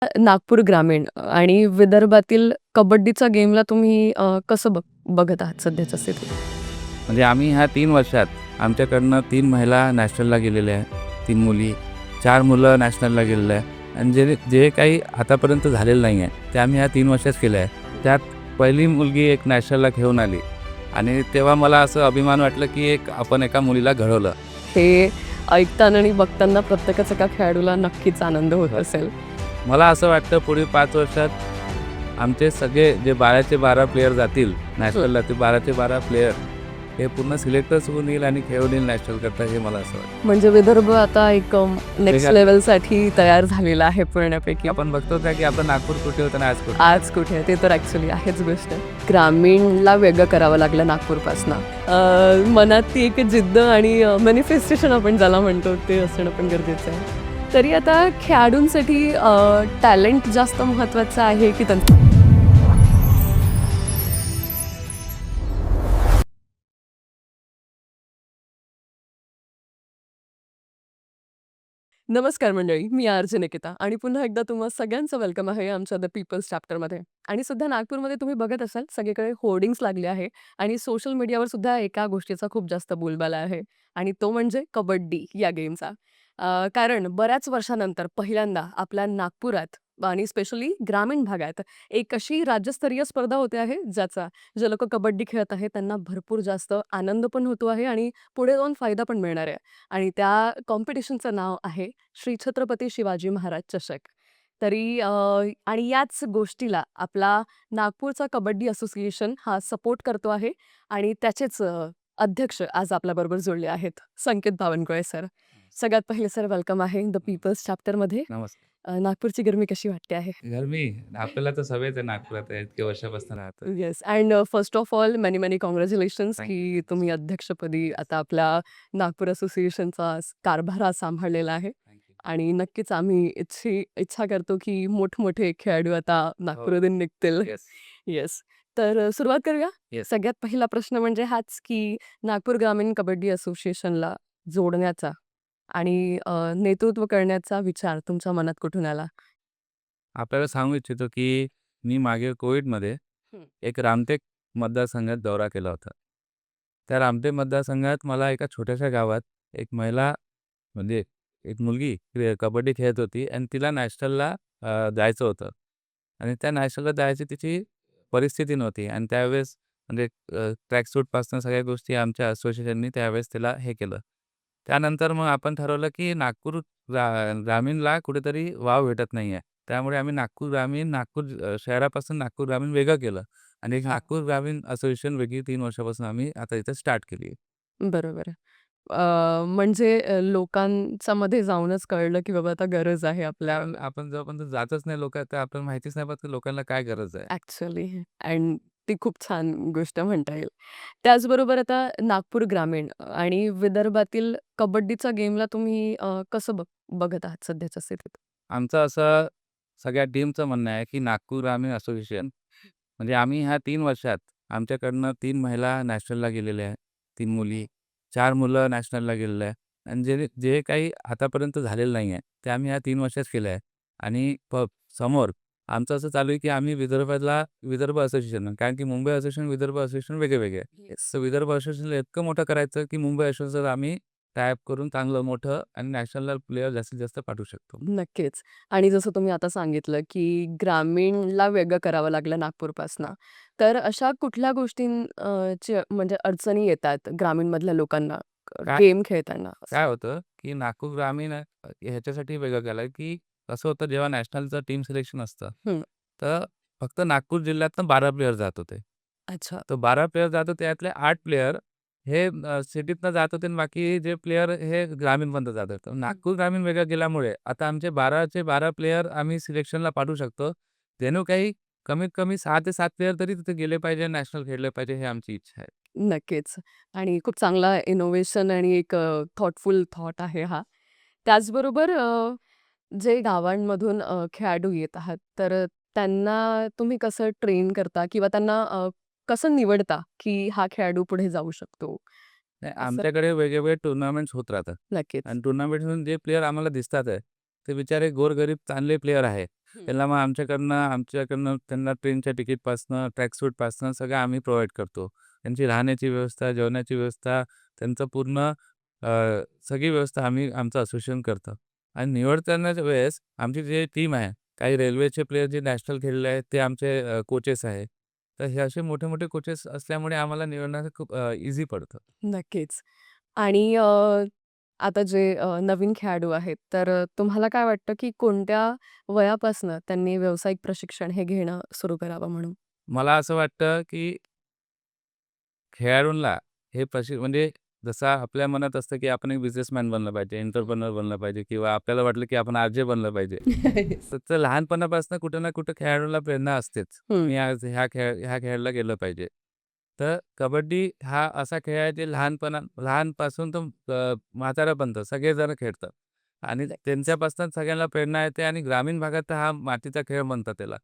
नागपूर ग्रामीण आणि विदर्भातील कबड्डीचा गेमला तुम्ही कसं बघत आहात सध्याच्या स्थितीत? म्हणजे आम्ही ह्या 3 वर्षात आमच्याकडनं 3 महिला नॅशनलला गेलेल्या आहे, 3 मुली, 4 मुलं नॅशनलला गेलेलं आहे आणि जे जे काही आतापर्यंत झालेलं नाही आहे, ते आम्ही ह्या 3 वर्षात केलं आहे. त्यात पहिली मुलगी एक नॅशनलला घेऊन आली आणि तेव्हा मला असं अभिमान वाटलं, की आपण एका मुलीला घडवलं. हे ऐकताना आणि बघताना प्रत्येकच एका खेळाडूला नक्कीच आनंद होत असेल. मला असं वाटतं पुढील 5 वर्षात आमचे सगळे जे 12चे 12 प्लेयर जातील नॅशनलला, ते 12चे 12 प्लेयर हे पूर्ण सिलेक्टर्स होऊन येईल आणि खेळून येईल नॅशनल करता, हे मला असं वाटतं. म्हणजे विदर्भ आता एक नेक्स्ट लेव्हलसाठी तयार झालेला आहे पूर्णपैकी. आपण बघतो का की आपलं नागपूर कुठे होतं आणि आज कुठे. आज कुठे आहे? ते तर ॲक्च्युली आहेच गोष्ट. ग्रामीणला वेगळं करावं लागलं नागपूरपासनं. मनात ती एक जिद्द आणि मॅनिफेस्टेशन आपण ज्याला म्हणतो ते असणं पण गरजेचं आहे. तरी आता खेळाडूंसाठी टॅलेंट जास्त महत्त्वाचं आहे की त्यांचं? नमस्कार मंडळी, मी आर.जे. निकिता आणि पुन्हा एकदा तुम्हा सगळ्यांचं वेलकम आहे आमच्या द पीपल्स चॅप्टरमध्ये. आणि सुद्धा नागपूरमध्ये तुम्ही बघत असाल सगळीकडे होर्डिंग्स लागले आहे आणि सोशल मीडियावर सुद्धा एका गोष्टीचा खूप जास्त बोलबाला आहे आणि तो म्हणजे कबड्डी या गेमचा. कारण बऱ्याच वर्षानंतर पहिल्यांदा आपल्या नागपुरात आणि स्पेशली ग्रामीण भागात एक अशी राज्यस्तरीय स्पर्धा होते आहे, ज्याचा जे लोकं कबड्डी खेळत आहेत त्यांना भरपूर जास्त आनंद पण होतो आहे आणि पुढे जाऊन फायदा पण मिळणार आहे. आणि त्या कॉम्पिटिशनचं नाव आहे श्री छत्रपती शिवाजी महाराज चषक. तरी आणि याच गोष्टीला आपला नागपूरचा कबड्डी असोसिएशन हा सपोर्ट करतो आहे आणि त्याचेच अध्यक्ष आज आपल्याबरोबर जुळले आहेत, संकेत बावनकुळे सर. सगळ्यात पहिले सर वेलकम आहे द पीपल्स चॅप्टरमध्ये. नमस्कार. नागपूरची गरमी कशी वाटते आहे? गरमी आपल्याला तर सवयच आहे नागपुरात इतक्या वर्षापासून राहतोय. Yes and first of all many many congratulations thank you. की तुम्ही अध्यक्षपदी आता आपल्या नागपूर असोसिएशनचा कारभार हा सांभाळलेला आहे. Thank you. आणि नक्कीच आम्ही इच्छा करतो की मोठमोठे खेळाडू आता हो. नागपुरातून निघतील. येस. येस. तर सुरुवात करूया. येस. सगळ्यात पहिला प्रश्न म्हणजे हाच की नागपूर ग्रामीण कबड्डी असोसिएशनला जोडण्याचा आणि नेतृत्व करण्याचा विचार तुमच्या मनात कुठून आला? आपल्याला सांगू इच्छितो की मी मागे कोविडमध्ये हं. एक रामटेक मतदारसंघात दौरा केला होता. त्या रामटेक मतदारसंघात मला एका छोट्याशा गावात एक महिला म्हणजे एक मुलगी कबड्डी खेळत होती आणि तिला नॅशनलला जायचं होतं आणि त्या नॅशनलला जायची तिची परिस्थिती नव्हती आणि त्यावेळेस म्हणजे ट्रॅकसूटपासून सगळ्या गोष्टी आमच्या असोसिएशननी त्यावेळेस तिला हे केलं. त्यानंतर मग आपण ठरवलं की नागपूर ग्रामीणला कुठेतरी वाव भेटत नाही आहे. त्यामुळे आम्ही नागपूर शहरापासून नागपूर ग्रामीण वेगळं केलं आणि एक नागपूर ग्रामीण असोसिएशन वेगळी 3 वर्षापासून आम्ही आता इथं स्टार्ट केली आहे. बरोबर आहे. म्हणजे लोकांच्या मध्ये जाऊनच कळलं की बाबा आता गरज आहे आपल्या कारण आपण जोपर्यंत जातच नाही लोकं तर आपल्याला माहितीच नाही पडत की लोकांना काय गरज आहे. ॲक्चुअली अँड ती खूप छान गोष्ट म्हणता येईल. त्याचबरोबर आता नागपूर ग्रामीण आणि विदर्भातील कबड्डीचा गेमला तुम्ही कसं बघत आहात सध्याच्या स्थितीत? आमचं असं सगळ्या टीमचं म्हणणं आहे की नागपूर ग्रामीण असोसिएशन म्हणजे आम्ही ह्या 3 वर्षात आमच्याकडनं 3 महिला नॅशनलला गेलेल्या आहे, 3 मुली, 4 मुलं नॅशनलला गेलेलं आहे आणि जे जे काही आतापर्यंत झालेलं नाही आहे, ते आम्ही ह्या 3 वर्षात केलं आहे आणि समोर आमचं असं चालू आहे की आम्ही विदर्भ असोसिएशन कारण की मुंबई असोसिएशन, विदर्भ असोसिएशन वेगळे-वेगळे आहे. येस. तर विदर्भ असोसिएशनला इतकं मोठं करायचं की मुंबई असोसिएशनचं आम्ही टाय करून चांगलं मोठं आणि नॅशनल प्लेयर जास्तीत जास्त पाठवू शकतो. नक्कीच. आणि जसं तुम्ही आता सांगितलं की ग्रामीणला वेगळं करावं लागलं नागपूरपासनं. तर अशा कुठल्या ची म्हणजे अडचणी येतात ग्रामीणमधल्या लोकांना काय गेम खेळताना असं? काय होतं, की नागपूर ग्रामीण ह्याच्यासाठी वेगळं केलं, की कसं होतं जेव्हा नॅशनलचं टीम सिलेक्शन असतं, हं. तर फक्त नागपूर जिल्ह्यातनं 12 प्लेयर जात होते. अच्छा. तर 12 प्लेयर जात होते त्यातले 8 प्लेयर हे सिटीतनं जात होते आणि बाकी जे प्लेयर हे ग्रामीणमधनं जात होते. नागपूर ग्रामीण वेगळं केल्यामुळे आता आमचे 12चे 12 प्लेयर आम्ही सिलेक्शनला पाठवू शकतो. जणू काही कमीत कमी 6 ते 7 प्लेयर तरी तिथे गेले पाहिजे, नॅशनल खेळले पाहिजे, हे आमची इच्छा आहे. नक्कीच. आणि खूप चांगला इनोव्हेशन आणि एक थॉटफुल थॉट आहे हा. त्याचबरोबर जे गावांमधून खेळाडू येत आहात, तर त्यांना तुम्ही कसं ट्रेन करता किंवा त्यांना कसं निवडता, की हा खेळाडू पुढे जाऊ शकतो? नाही, असं आमच्याकडे वेगवेगळे टुर्नामेंट्स होत राहतात नक्कीच. आणि टुर्नामेंटमधून जे प्लेयर आम्हाला दिसतात आहे, ते बिचारे गोरगरीब चांगले प्लेयर आहे. हं. त्यांना मग आमच्याकडनं त्यांना ट्रेनच्या तिकीटपासनं, ट्रॅकसूटपासनं सगळं आम्ही प्रोव्हाईड करतो. त्यांची राहण्याची व्यवस्था, जेवणाची व्यवस्था, त्यांचं पूर्ण अ, सगळी व्यवस्था आमचं असोसिएशन करतं. आणि निवडतानाच्या वेळेस आमची जी टीम आहे, काही रेल्वेचे प्लेयर जे नॅशनल खेळलेले आहेत ते आमचे कोचेस आहेत. तर हे असे मोठे-मोठे कोचेस असल्यामुळे आम्हाला निवडणं खूप ईझी पडतं. नक्कीच. आणि आता जे नवीन खेळाडू आहेत, तर तुम्हाला काय वाटतं, की कोणत्या वयापासनं त्यांनी व्यावसायिक प्रशिक्षण हे घेणं सुरू करावं म्हणून? मला असं वाटतं, की खेळाडूंना हे म्हणजे जसं आपल्या मनात असतं, की आपण एक बिझनेसमॅन बनलं पाहिजे, एंटरप्रेन्योर बनलं पाहिजे किंवा आपल्याला वाटलं, की आपण आर-जे बनलं पाहिजे. येस. तर लहानपणापासून कुठे ना कुठे खेळाडूला प्रेरणा असतेच. हं. मी आज ह्या खेळाला गेलं पाहिजे. तर कबड्डी हा असा खेळ आहे जे लहानपासून तर म्हातारापर्यंत सगळेजण खेळतात आणि नक्कीच. त्यांच्यापासून सगळ्यांना प्रेरणा येते आणि ग्रामीण भागात तर हा मातीचा खेळ म्हणतात त्याला.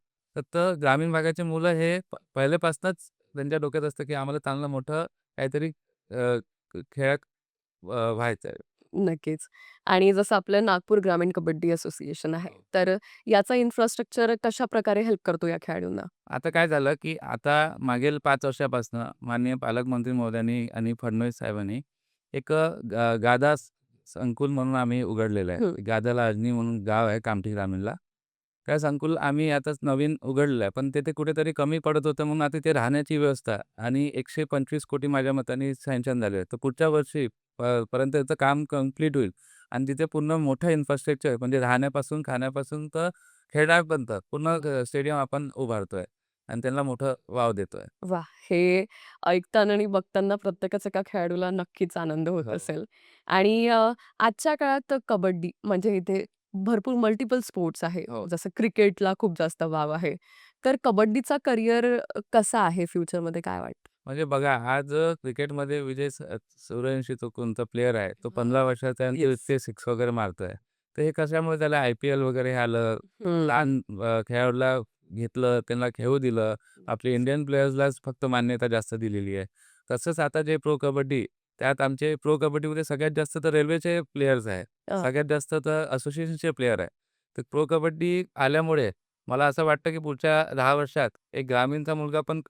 तर ग्रामीण भागाची मुलं हे पहिल्यापासूनच त्यांच्या डोक्यात असतं, की आम्हाला चांगलं मोठं काहीतरी अ, खेळात व्हायचं आहे. नक्कीच. आणि जसं आपलं नागपूर ग्रामीण कबड्डी असोसिएशन आहे, हो. तर याचा इन्फ्रास्ट्रक्चर कशाप्रकारे हेल्प करतो या खेळाडूंना? आता काय झालं, की आता मागील 5 वर्षापासून माननीय पालकमंत्री महोदयांनी आणि फडणवीस साहेबांनी एक गादा संकुल म्हणून आम्ही उघडलेलं हं. आहे. गादाला अजनी म्हणून गाव आहे कामठी ग्रामीणला. त्या संकुल आम्ही आताच नवीन उघडलेलं आहे. पण तिथे कुठेतरी कमी पडत होतं म्हणून आता तिथे राहण्याची व्यवस्था आणि 125 कोटी माझ्या मताने सँक्शन झाले आहे. तर पुढच्या वर्षी पर्यंत त्याचं काम कंप्लीट होईल आणि तिथे पूर्ण मोठं इन्फ्रास्ट्रक्चर म्हणजे राहण्यापासून, खाण्यापासून तर खेळण्यापर्यंत पूर्ण स्टेडियम आपण उभारतोय आणि त्यांना मोठं वाव देतोय. वाह! हे ऐकताना आणि बघताना प्रत्येकच एका खेळाडूला नक्कीच आनंद होत हो. असेल. आणि आजच्या काळात कबड्डी म्हणजे इथे भरपूर मल्टिपल स्पोर्ट्स आहे. हो. जसं क्रिकेटला खूप जास्त वाव आहे. तर कबड्डीचा करिअर कसा आहे फ्युचरमध्ये काय वाटतं? म्हणजे बघा आज क्रिकेटमध्ये सूर्यवंशी तो कोणता प्लेयर आहे, तो 15 हां. वर्षाचा आहे आणि तो येस. इतके सिक्स वगैरे मारतोय. तर हे कशामुळे त्याला IPL वगैरे हे आलं. हं. लहान खेळाडूला घेतलं, त्यांना खेळू दिलं. आपले इंडियन प्लेयर्सलाच फक्त मान्यता जास्त दिलेली आहे. तसंच आता जे प्रो कबड्डी, त्यात आमचे प्रो कबड्डीमध्ये सगळ्यात जास्त तर रेल्वेचे प्लेयर्स आहेत. अ, सगळ्यात जास्त तर असोसिएशनचे प्लेयर आहे. तर प्रो कबड्डी आल्यामुळे मला असं वाटतं, की पुढच्या 10 वर्षात एक ग्रामीणचा मुलगा पण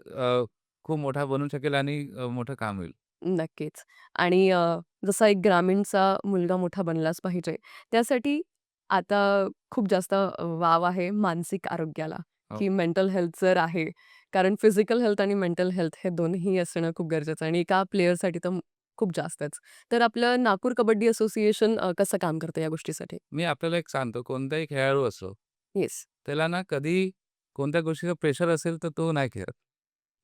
खूप मोठा बनू शकेल आणि मोठं काम होईल. नक्कीच. आणि जसा एक ग्रामीणचा मुलगा मोठा बनलाच पाहिजे, त्यासाठी आता खूप जास्त वाव आहे मानसिक आरोग्याला, हो. की मेंटल हेल्थ जर आहे. कारण फिजिकल हेल्थ आणि मेंटल हेल्थ हे दोन्ही असणं खूप गरजेचं आहे आणि एका प्लेयरसाठी तर खूप जास्तच. तर आपलं नागपूर कबड्डी असोसिएशन कसं काम करतं या गोष्टीसाठी? मी आपल्याला एक सांगतो, कोणताही खेळाडू असो, येस. त्याला ना कधी कोणत्या गोष्टीचं प्रेशर असेल, तर तो नाही खेळत.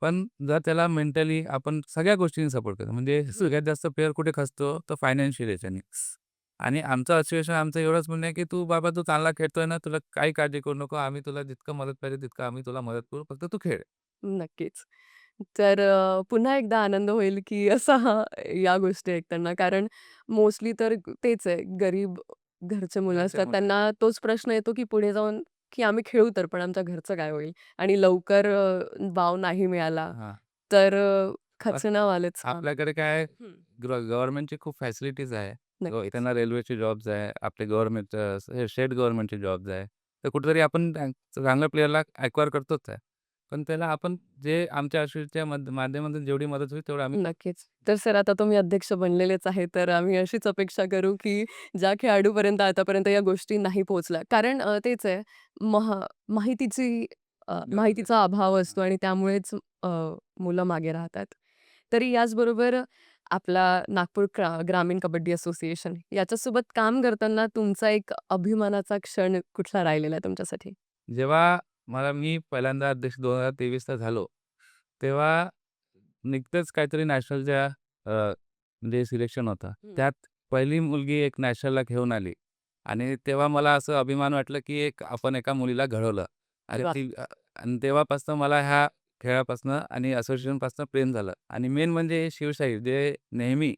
पण जर त्याला मेंटली आपण सगळ्या गोष्टींनी सपोर्ट करतो. म्हणजे हं. सगळ्यात जास्त प्लेयर कुठे खचतो, तर फायनान्शियल याच्याने. आणि आमचं एवढंच म्हणणं आहे, की तू चांगला खेळतोय ना, तुला काही काळजी करू नको. आम्ही तुला जितकं मदत पाहिजे तितकं आम्ही तुला मदत करू. फक्त तू खेळ. नक्कीच. तर पुन्हा एकदा आनंद होईल, की असा हा या गोष्टी ऐकताना. कारण मोस्टली तर तेच आहे, गरीब घरचे मुलं घरच्या असतात. मुलं त्यांना तोच प्रश्न येतो, की पुढे जाऊन, की आम्ही खेळू तर, पण आमच्या घरचं काय होईल? आणि लवकर वाव नाही मिळाला, हां. तर पण खचणंवालेच काम. आपल्याकडे काय हं. गव्हर्नमेंटची खूप फॅसिलिटीज आहे. नक्कीच. त्यांना रेल्वेचे जॉब्स आहे. आपले स्टेट गव्हर्नमेंटचे जॉब्स आहे. तर कुठेतरी आपण चांगल्या प्लेयरला ॲक्वायर करतोच आहे. पण त्याला आपण जे आमच्या असोसिएशनच्या माध्यमातून जेवढी मदत होईल तेवढं आम्ही नक्कीच. तर सर आता तुम्ही अध्यक्ष बनलेलेच आहे, तर आम्ही अशीच अपेक्षा करू, की ज्या खेळाडूपर्यंत आतापर्यंत या गोष्टी नाही पोहोचल्या. कारण तेच आहे माहितीची गरज आहे. माहितीचा अभाव हां. असतो आणि त्यामुळेच मुलं मागे राहतात. तरी याचबरोबर आपला नागपूर ग्रामीण कबड्डी असोसिएशन याच्यासोबत काम करताना तुमचा एक अभिमानाचा क्षण कुठला राहिलेला आहे तुमच्यासाठी? जेव्हा मी पहिल्यांदा अध्यक्ष 2023ला झालो, तेव्हा नुकतंच काहीतरी नॅशनलच्या म्हणजे सिलेक्शन होतं. हं. त्यात पहिली मुलगी एक नॅशनलला घेऊन आली आणि तेव्हा मला असं अभिमान वाटलं, की आपण एका मुलीला घडवलं आणि वाह! आणि तेव्हापासून मला ह्या खेळापासून आणि असोसिएशनपासून प्रेम झालं आणि मेन म्हणजे शिवशाही जे नेहमी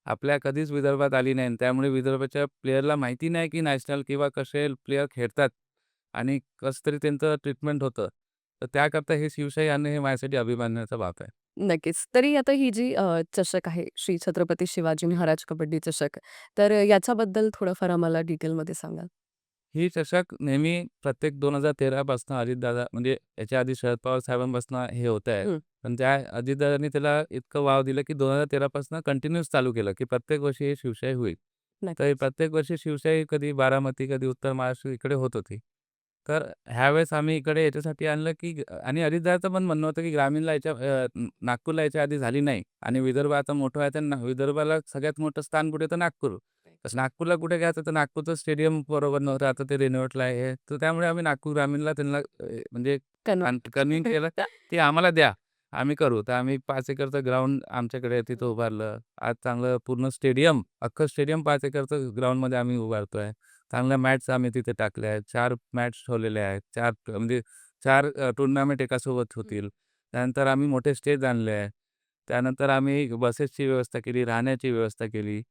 आपल्या कधीच विदर्भात आली नाही आणि त्यामुळे विदर्भाच्या प्लेयरला माहिती नाही, की नॅशनल किंवा कसे प्लेयर खेळतात आणि कसं तरी त्यांचं ट्रीटमेंट होतं. तर त्याकरता हे शिवशाही आणणं हे माझ्यासाठी अभिमानाचा बाब आहे. नक्कीच. तरी आता ही जी चषक आहे, श्री छत्रपती शिवाजी महाराज कबड्डी चषक, तर याच्याबद्दल थोडंफार आम्हाला डिटेलमध्ये सांगाल? ही चषक नेहमी प्रत्येक 2013 पासून अजितदादा म्हणजे याच्या आधी शरद पवार साहेबांपासून हे होत आहे. हं. पण त्या अजितदादांनी त्याला इतकं वाव दिलं, की 2013 पासून कंटिन्यूअस चालू केलं, की प्रत्येक वर्षी ही शिवशाही होईल. तर नक्कीच. प्रत्येक वर्षी शिवशाही कधी बारामती, कधी उत्तर महाराष्ट्र इकडे होत होती. तर ह्यावेळेस आम्ही इकडे याच्यासाठी आणलं, की आणि अजितदादाचं पण म्हणणं होतं, की ग्रामीणला नागपूरला याच्या आधी झाली नाही आणि विदर्भ आता मोठं आहे, तर विदर्भाला सगळ्यात मोठं स्थान कुठे तर नागपूर. तसं नागपूरला कुठे घ्यायचं तर नागपूरचं स्टेडियम बरोबर नव्हतं. आता ते रिनोव्हेटला आहे. तर त्यामुळे आम्ही नागपूर ग्रामीणला त्यांना म्हणजे कन्व्हिन्स कन्व्हर्ट. केलं, ते आम्हाला द्या, आम्ही करू. तर आम्ही 5 एकरचं ग्राउंड आमच्याकडे तिथं उभारलं. आज चांगलं पूर्ण स्टेडियम, अख्खं स्टेडियम 5 एकरचं ग्राउंडमध्ये आम्ही उभारतोय. चांगल्या मॅट्स आम्ही तिथे टाकल्या आहेत. 4 मॅट्स ठेवलेले आहेत. 4 म्हणजे 4 टुर्नामेंट एकासोबत होतील. त्यानंतर आम्ही मोठे स्टेज आणले आहे. त्यानंतर आम्ही बसेसची व्यवस्था केली, राहण्याची व्यवस्था केली.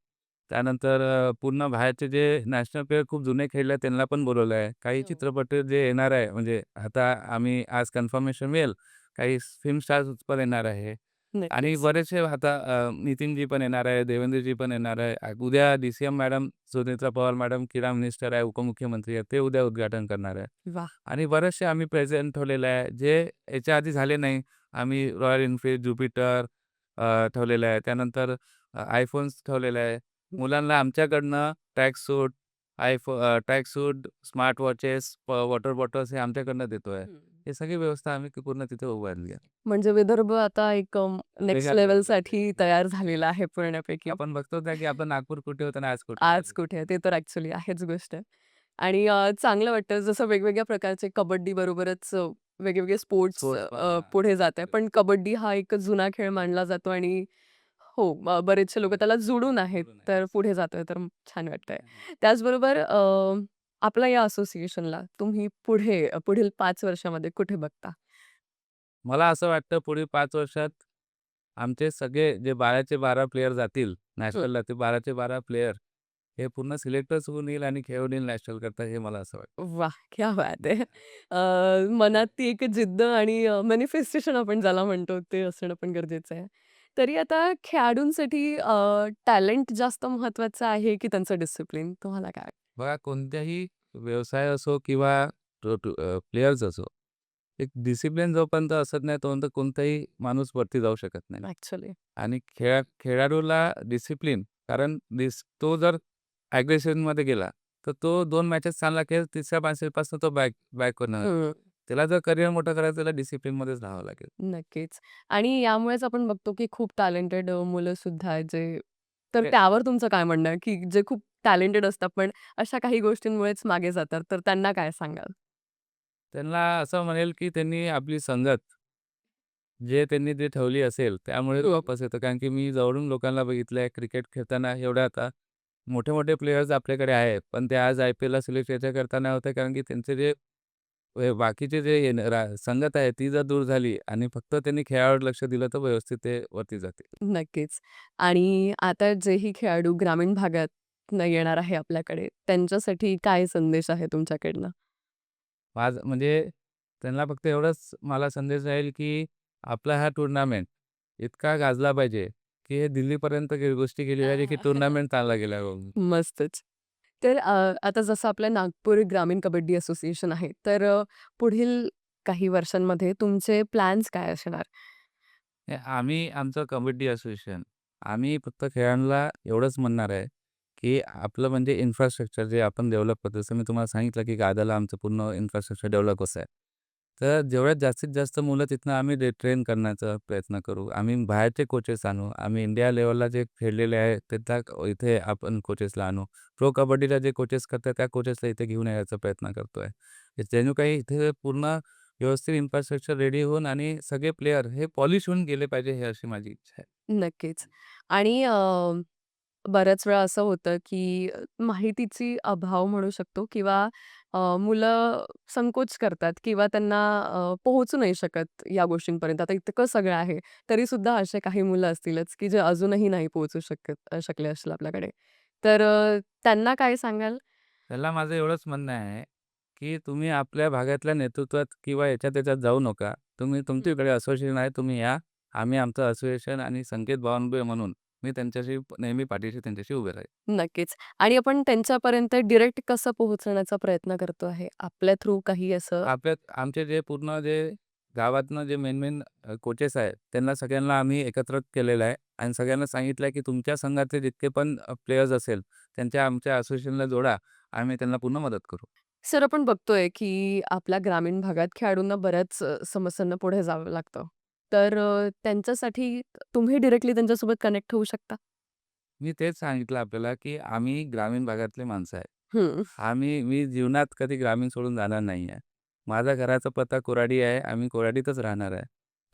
त्यानंतर पूर्ण बाहेरचे जे नॅशनल प्लेयर खूप जुने खेळले आहेत त्यांना पण बोलावलं आहे. काही हो. चित्रपट जे येणार आहे म्हणजे आता आम्ही आज कन्फर्मेशन मिळेल. काही फिल्म स्टार्स पण येणार आहे. आणि नक्कीच. बरेचसे आता नितीनजी पण येणार आहे, देवेंद्रजी पण येणार आहे. उद्या D-C-M madam, Sunetra Pawar madam क्रीडा मिनिस्टर आहे, उपमुख्यमंत्री आहेत. ते उद्या उद्घाटन करणार आहे. वाह! आणि बरेचसे आम्ही प्रेझेंट ठेवलेले आहे, जे याच्या आधी झाले नाही. आम्ही रॉयल एन्फील्ड, ज्युपिटर ठेवलेलं आहे. त्यानंतर iPhones ठेवलेले आहे. मुलांना आमच्याकडनं ट्रॅक सूट, स्मार्ट वॉचेस, वॉटर बॉटल्स हे आमच्याकडनं देतोय. हं. हे सगळी व्यवस्था आम्ही पूर्ण तिथे उभारली आहे. म्हणजे विदर्भ आता एक नेक्स्ट वेगळ्या लेव्हलवरती. लेव्हलसाठी तयार झालेला आहे पूर्णपैकी. आपण बघतो ना, की आपलं नागपूर कुठे होतं आणि आज कुठे आज आहे. कुठे आहे? ते तर ॲक्चुअली आहेच गोष्ट. आणि चांगलं वाटतं जसं वेगवेगळ्या प्रकारचे कबड्डी बरोबरच वेगवेगळे स्पोर्ट्स स्पोर्ट्स पण पुढे जात आहे. पण कबड्डी हा एक जुना खेळ मानला जातो आणि हो, बरेचसे लोकं त्याला जुळून आहेत, जोडून आहे. तर पुढे जातोय तर छान वाटतंय. त्याचबरोबर आपल्या या असोसिएशनला तुम्ही पुढील 5 वर्षामध्ये कुठे बघता? मला असं वाटतं पुढील 5 वर्षात आमचे सगळे जे 12चे 12 प्लेयर जातील हं. नॅशनलला, ते 12चे 12 प्लेयर हे पूर्ण सिलेक्टच होऊन येईल आणि खेळून येईल नॅशनलकरता, हे मला असं वाटतं. वाह! क्या बात है! मनात ती एक जिद्द आणि मॅनिफेस्टेशन आपण ज्याला म्हणतो ते असणं पण गरजेचं आहे. तरी आता खेळाडूंसाठी टॅलेंट जास्त महत्वाचं आहे की त्यांचं डिसिप्लिन? तुम्हाला काय वाटतं? बघा कोणत्याही व्यवसाय असो किंवा प्लेयर्स असो, एक डिसिप्लिन जोपर्यंत असत नाही तोपर्यंत कोणताही माणूस वरती जाऊ शकत नाही. ॲक्चुअली. आणि खेळाडूला डिसिप्लिन कारण तो जर ॲग्रेशनमध्ये गेला, तर तो 2 मॅचेस चांगला खेळेल, तिसऱ्या मॅचेसपासून तो बॅक होणार. हं. त्याला जर करियर मोठं करायचं त्याला डिसिप्लिनमध्येच राहावं लागेल. नक्कीच. आणि यामुळेच आपण बघतो की खूप टॅलेंटेड मुलं सुद्धा आहेत जे तर ते त्यावर तुमचं काय म्हणणं आहे, की जे खूप टॅलेंटेड असतात पण अशा काही गोष्टींमुळेच मागे जातात, तर त्यांना काय सांगाल? त्यांना असं म्हणेल, की त्यांनी आपली संगत त्यांनी ठेवली असेल, त्यामुळे हं. वापस येतं. कारण की मी जवळून लोकांना बघितलंय क्रिकेट खेळताना एवढ्या आता मोठे-मोठे प्लेयर्स आपल्याकडे आहेत. पण ते आज IPLला सिलेक्ट याच्याकरता नाही होत आहे, कारण की त्यांचे बाकीचे जे संगत आहे ती जर दूर झाली आणि फक्त त्यांनी खेळावर लक्ष दिलं, तर व्यवस्थित ते वरती जातील. नक्कीच. आणि आता जेही खेळाडू ग्रामीण भागातनं येणार आहे आपल्याकडे, त्यांच्यासाठी काय संदेश आहे तुमच्याकडनं? म्हणजे त्यांना फक्त एवढाच मला संदेश राहील, की आपला हा टुर्नामेंट इतका गाजला पाहिजे, की हे दिल्लीपर्यंत गोष्टी गेली पाहिजे, की टुर्नामेंट चालला गेला म्हणून. मस्तच. तर आता जसं आपलं नागपूर ग्रामीण कबड्डी असोसिएशन आहे, तर पुढील काही वर्षांमध्ये तुमचे प्लॅन्स काय असणार? आम्ही आमचं कबड्डी असोसिएशन, आम्ही फक्त खेळाडूला एवढंच म्हणणार आहे, की आपलं म्हणजे इन्फ्रास्ट्रक्चर जे आपण डेव्हलप करतो. जसं मी तुम्हाला सांगितलं, की गादाला आमचं पूर्ण इन्फ्रास्ट्रक्चर डेव्हलप कसं आहे. तर जेवढ्यात जास्तीत जास्त मुलं तिथनं आम्ही ट्रेन करण्याचा प्रयत्न करू. आम्ही बाहेरचे कोचेस आणू. आम्ही इंडिया लेव्हलला जे खेळलेले आहे, इथे आपण कोचेसला आणू. प्रो कबड्डीला जे कोचेस करतात, त्या कोचेसला इथे घेऊन यायचा प्रयत्न करतोय. जणू काही इथे पूर्ण व्यवस्थित इन्फ्रास्ट्रक्चर रेडी होऊन आणि सगळे प्लेयर हे पॉलिश होऊन गेले पाहिजे, हे अशी माझी इच्छा आहे. नक्कीच. आणि बऱ्याच वेळा असं होतं, की माहितीची अभाव म्हणू शकतो किंवा मुलं संकोच करतात किंवा त्यांना पोहोचू नाही शकत या गोष्टींपर्यंत. आता इतकं सगळं आहे, तरीसुद्धा असे काही मुलं असतीलच, की जे अजूनही नाही पोहोचू शकले असतील आपल्याकडे. तर त्यांना काय सांगाल? त्याला माझं एवढंच म्हणणं आहे, की तुम्ही आपल्या भागातल्या नेतृत्वात किंवा याच्यात-त्याच्यात जाऊ नका. हं. तुमच्याकडे असोसिएशन आहे, तुम्ही या. आम्ही आमचं असोसिएशन आणि संकेत बावनकुळे म्हणून मी त्यांच्याशी नेहमी पाठीशी त्यांच्याशी उभे राहील. नक्कीच. आणि आपण त्यांच्यापर्यंत डायरेक्ट कसं पोहोचण्याचा प्रयत्न करतो आहे? आपल्या थ्रू काही असं आमचे जे पूर्ण जे गावातनं जे मेन कोचेस आहेत, त्यांना सगळ्यांना आम्ही एकत्र केलेलं आहे आणि सगळ्यांना सांगितलं आहे, की तुमच्या संघातले जितके पण प्लेयर्स असेल, त्यांच्या आमच्या असोसिएशनला जोडा. आम्ही त्यांना पूर्ण मदत करू. सर, आपण बघतोय की आपल्या ग्रामीण भागात खेळाडूंना बऱ्याच समस्यांना पुढे जावं लागतं. तर त्यांच्यासाठी तुम्ही डायरेक्टली त्यांच्यासोबत कनेक्ट होऊ शकता? मी तेच सांगितलं आपल्याला, की आम्ही ग्रामीण भागातले माणसं आहे. हं. मी जीवनात कधी ग्रामीण सोडून जाणार नाही आहे. माझा घराचा पत्ता कोराडी आहे. आम्ही कोराडीतच राहणार आहे.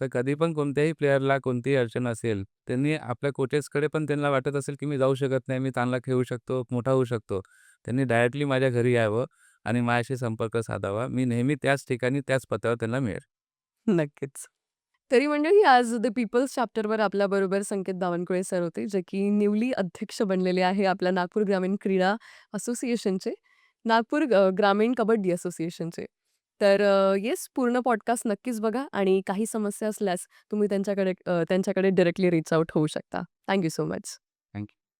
तर कधी पण कोणत्याही प्लेयरला कोणतीही अडचण असेल, त्यांनी आपल्या कोचेसकडे पण त्यांना वाटत असेल, की मी जाऊ शकत नाही, मी चांगला खेळू शकतो, मोठा होऊ शकतो. त्यांनी डायरेक्टली माझ्या घरी यावं आणि माझ्याशी संपर्क साधावा. मी नेहमी त्याच ठिकाणी, त्याच पत्त्यावर त्यांना मिळेल. नक्कीच. तरी मंडळी, आज द पीपल्स चॅप्टरवर आपल्याबरोबर संकेत बावनकुळे सर होते, जे की न्यूली अध्यक्ष बनलेले आहे आपल्या नागपूर ग्रामीण क्रीडा असोसिएशनचे, नागपूर ग्रामीण कबड्डी असोसिएशनचे. तर येस, पूर्ण पॉडकास्ट नक्कीच बघा आणि काही समस्या असल्यास तुम्ही त्यांच्याकडे डायरेक्टली रीच आउट होऊ शकता. Thank so much.